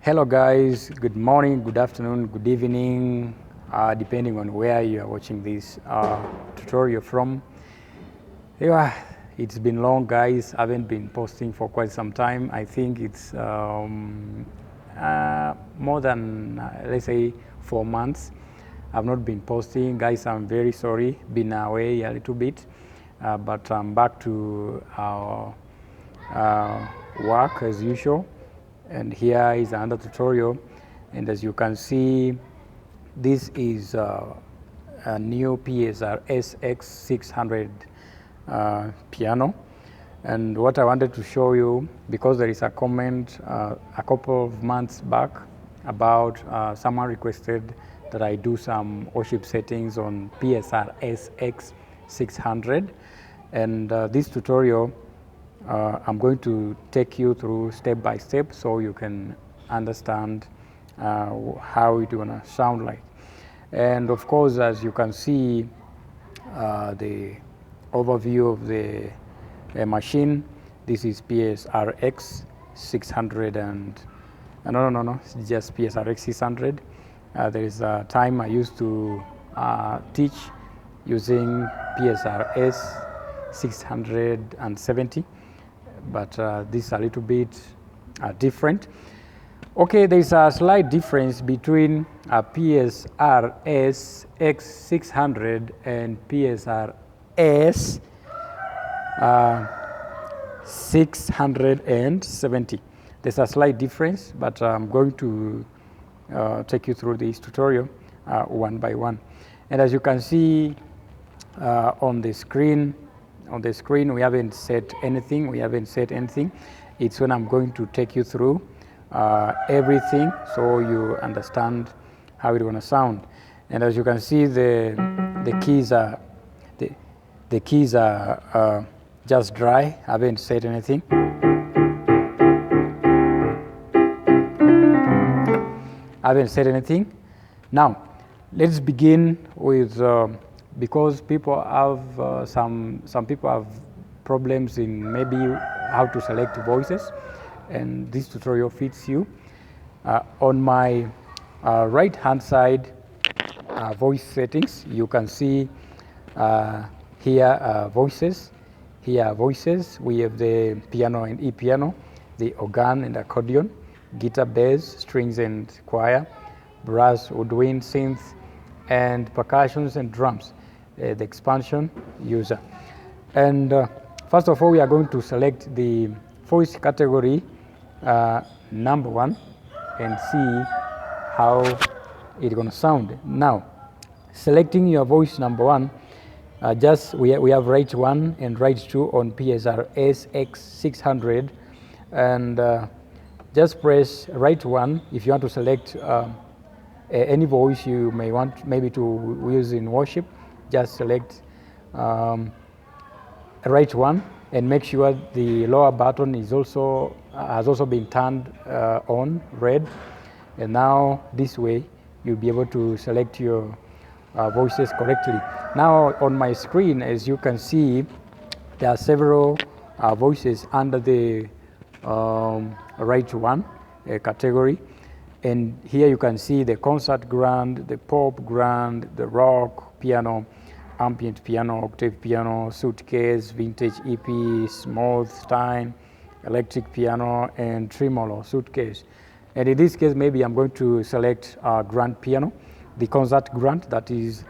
Hello guys, good morning, good afternoon, good evening, depending on where you are watching this tutorial from. Yeah, it's been long guys, I haven't been posting for quite some time. I think it's more than let's say 4 months. I've not been posting. Guys, I'm very sorry, been away a little bit, but I'm back to our work as usual. And here is another tutorial, and as you can see, this is a new Psrsx 600 piano. And what I wanted to show you, because there is a comment a couple of months back about someone requested that I do some worship settings on Psrsx 600, and this tutorial I'm going to take you through step by step so you can understand how it's gonna sound like. And of course, as you can see, the overview of the machine, this is Psrsx 600 and no, it's just Psrsx 600. There is a time I used to teach using Psrs 670. But this is a little bit different. Okay, there's a slight difference between Psrsx 600 and Psrs 670. There's a slight difference, but I'm going to take you through this tutorial one by one. And as you can see on the screen, we haven't set anything. It's when I'm going to take you through everything so you understand how it's going to sound. And as you can see, the keys are just dry. I haven't set anything. Now, let's begin with because people have some people have problems in maybe how to select voices, and this tutorial fits you. On my right hand side, voice settings, you can see here voices. We have the piano and e-piano, the organ and accordion, guitar, bass, strings and choir, brass, woodwind, synth, and percussions and drums. The expansion user. And first of all, we are going to select the voice category number 1 and see how it's going to sound. Now, selecting your voice number 1, we have write 1 and write 2 on Psrsx 600, and just press write 1 if you want to select any voice you may want maybe to use in worship. Just select right 1 and make sure the lower button is also has also been turned on red, and now this way you'll be able to select your voices correctly. Now on my screen, as you can see, there are several voices under the right 1 category, and here you can see the concert grand, the pop grand, the rock piano, ambient piano, octave piano, suitcase, vintage EP, smooth, time, electric piano, and tremolo suitcase. And in this case, maybe I'm going to select grand piano, the concert grand, that is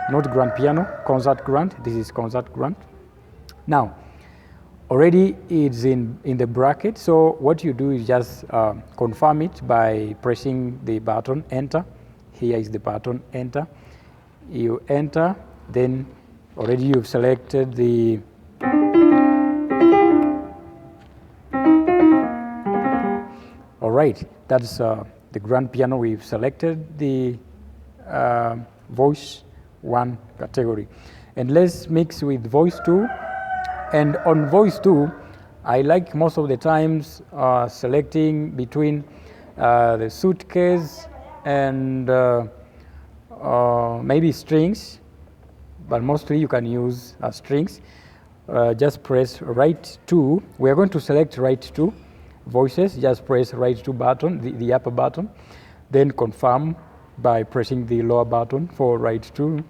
not grand piano, concert grand. This is concert grand. Now, already it's in the bracket, so what you do is just confirm it by pressing the button enter. Here is the button enter. You enter, then already you've selected the all right, that's the grand piano. We've selected the voice 1 category, and let's mix with voice 2. And on voice 2, I like most of the times selecting between the suitcase and maybe strings, but mostly you can use strings. Just press right 2. We are going to select right 2, voices, just press right 2 button, the upper button, then confirm by pressing the lower button for right 2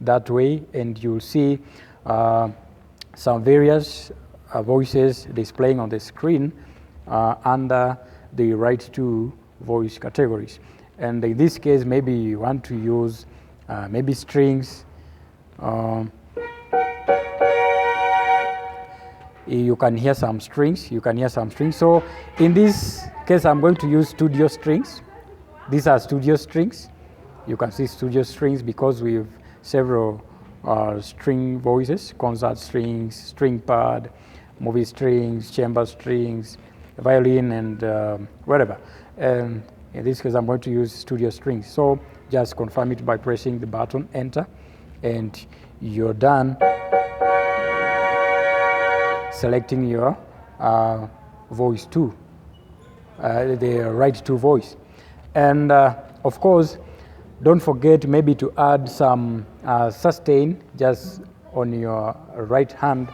that way, and you'll see some various voices displaying on the screen under the right 2 voice categories. And in this case, maybe you want to use maybe strings. You can hear some strings. So in this case, I'm going to use studio strings. These are studio strings. You can see studio strings because we have several string voices: concert strings, string pad, movie strings, chamber strings, violin, and whatever. And in this case, I'm going to use studio strings. So just confirm it by pressing the button enter, and you're done selecting your voice 2, the right 2 voice. And of course, don't forget maybe to add some sustain just on your right hand.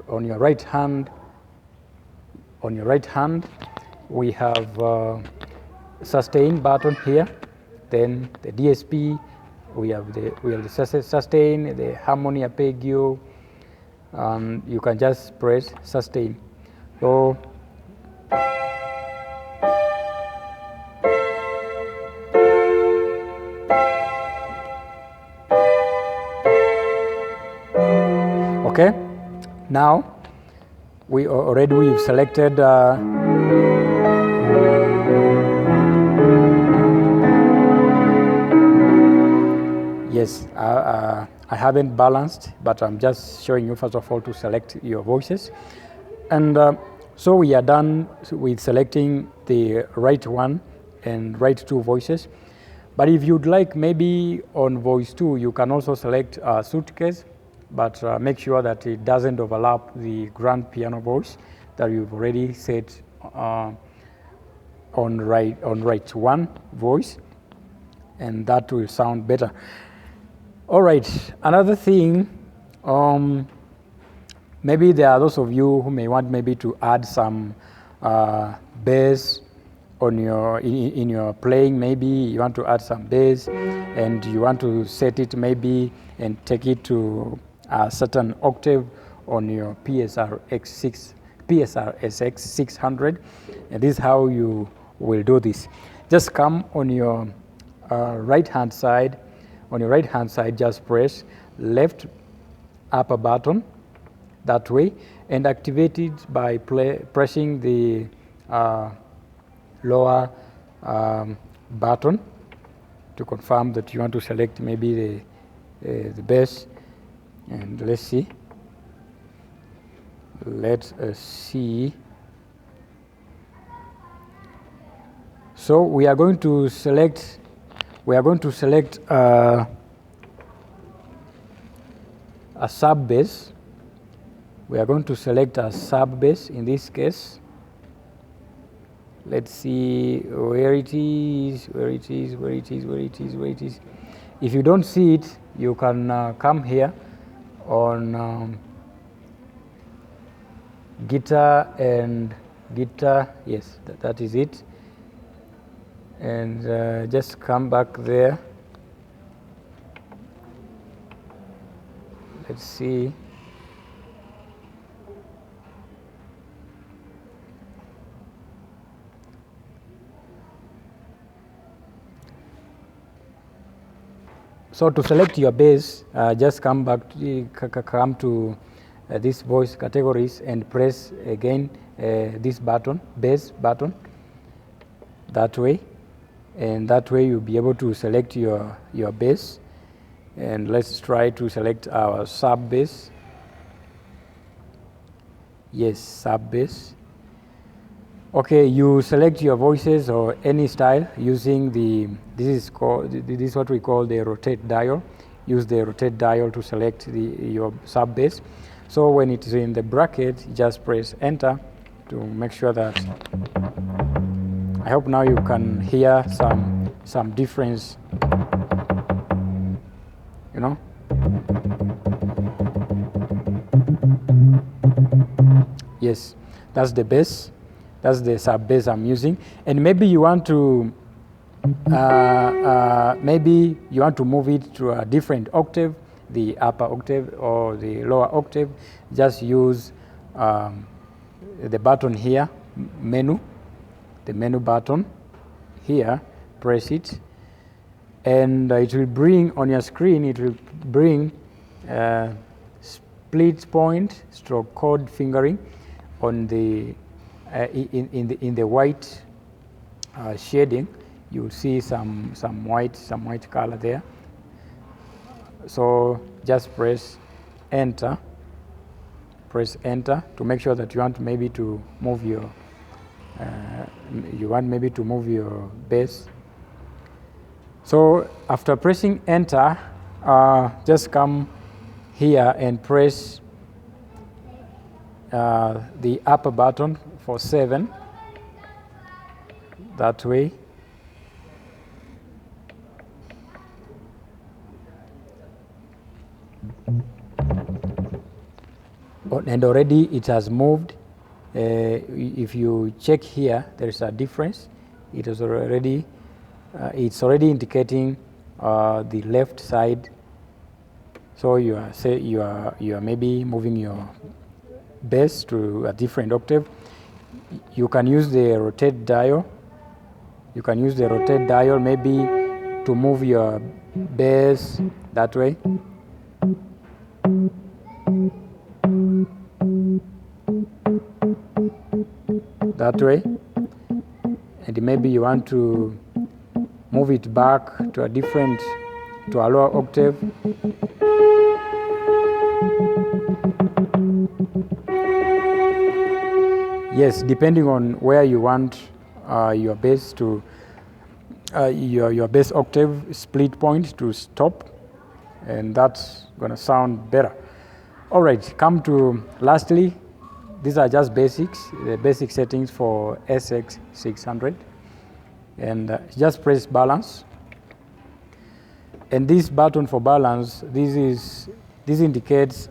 On your right hand, we have sustain button here. Then the DSP, we have the sustain, the harmony arpeggio, and you can just press sustain. So okay, now we've selected yes, I haven't balanced, but I'm just showing you first of all to select your voices. And so we are done with selecting the right 1 and right 2 voices. But if you'd like, maybe on voice 2, you can also select a suitcase, but make sure that it doesn't overlap the grand piano voice that you've already set on right 1 voice, and that will sound better. All right, another thing, maybe there are those of you who may want maybe to add some bass on your in your playing. Maybe you want to add some bass and you want to set it maybe and take it to a certain octave on your Psrsx 600, and this is how you will do this. Just come on your right hand side. On your right hand side, just press left upper button that way, and activate it by pressing the lower button to confirm that you want to select maybe the bass. And let's see. Let us see. So we are going to select. A sub bass. We are going to select a sub bass in this case. Let's see where it is. If you don't see it, you can come here on guitar and guitar. Yes, that is it. And just come back there. Let's see. So to select your bass, just come back to this voice categories and press again this button, bass button, that way. And that way you'll be able to select your bass. And let's try to select our sub bass. Yes, sub bass. Okay, you select your voices or any style using this is what we call the rotate dial. Use the rotate dial to select your sub bass. So when it is in the bracket, just press enter to make sure that. I hope now you can hear some difference, you know. Yes, That's the bass. That's the sub bass I'm using. And maybe you want to move it to a different octave, the upper octave or the lower octave. Just use the button here, menu, the menu button here, press it, and it will bring on your screen, it will bring split point stroke chord fingering on the in the white shading. You'll see some white color there. So just press enter to make sure that you want maybe to move your bass. So after pressing enter, just come here and press the upper button for 7, that way. And already it has moved. If you check here, there is a difference. It is already, it's already indicating the left side. So you are maybe moving your bass to a different octave. You can use the rotate dial. You can use the rotate dial maybe to move your bass that way. That way. And maybe you want to move it back to a lower octave. Yes, depending on where you want your bass to, your bass octave split point to stop, and that's gonna sound better. All right, come to lastly, these are just basics, the basic settings for Psrsx 600, and just press balance. And this button for balance, this indicates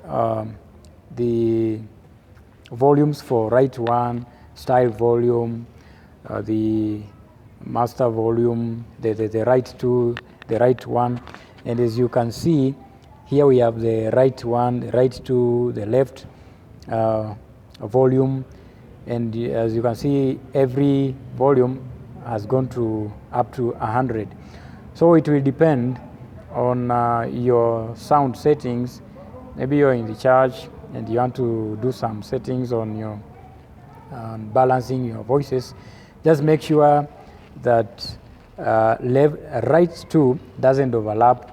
the volumes for right one, style volume, the master volume, the right two, the right one. And as you can see, here we have the right one, the right two, the left volume. And as you can see, every volume has gone to up to 100. So it will depend on your sound settings. Maybe you're in the church and you want to do some settings on your balancing your voices. Just make sure that right two doesn't overlap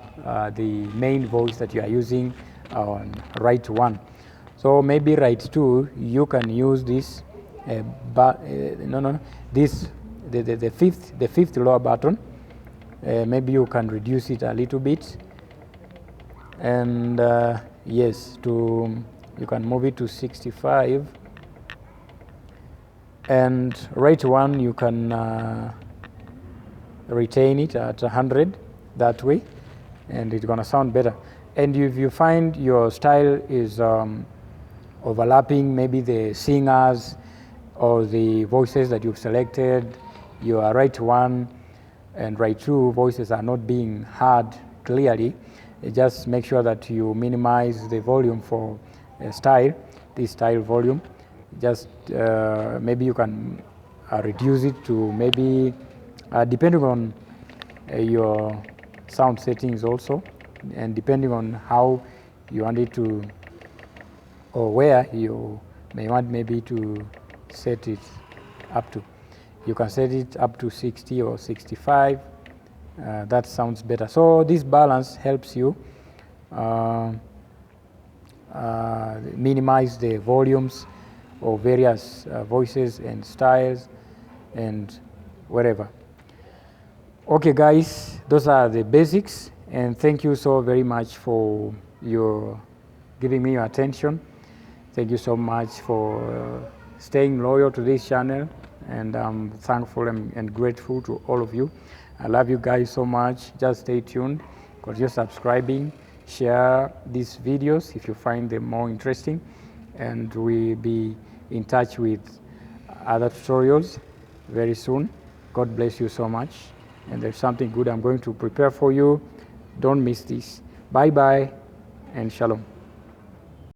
the main voice that you are using on right one. So maybe right two, you can use this, the fifth lower button. Maybe you can reduce it a little bit, and yes, you can move it to 65, and right one you can retain it at 100 that way, and it's gonna sound better. And if you find your style is overlapping, maybe the singers or the voices that you've selected, your right one and right two voices are not being heard clearly, just make sure that you minimize the volume for style, this style volume. Just maybe you can reduce it to maybe, depending on your sound settings also, and depending on how you want it to, or where you may want maybe to set it up to. You can set it up to 60 or 65. That sounds better. So this balance helps you minimize the volumes of various voices and styles and whatever. Okay guys, those are the basics, and thank you so very much for your giving me your attention. Thank you so much for staying loyal to this channel, and I'm thankful and grateful to all of you. I love you guys so much. Just stay tuned, continue subscribing, share these videos if you find them more interesting, and we'll be in touch with other tutorials very soon. God bless you so much. And there's something good I'm going to prepare for you. Don't miss this. Bye bye and shalom.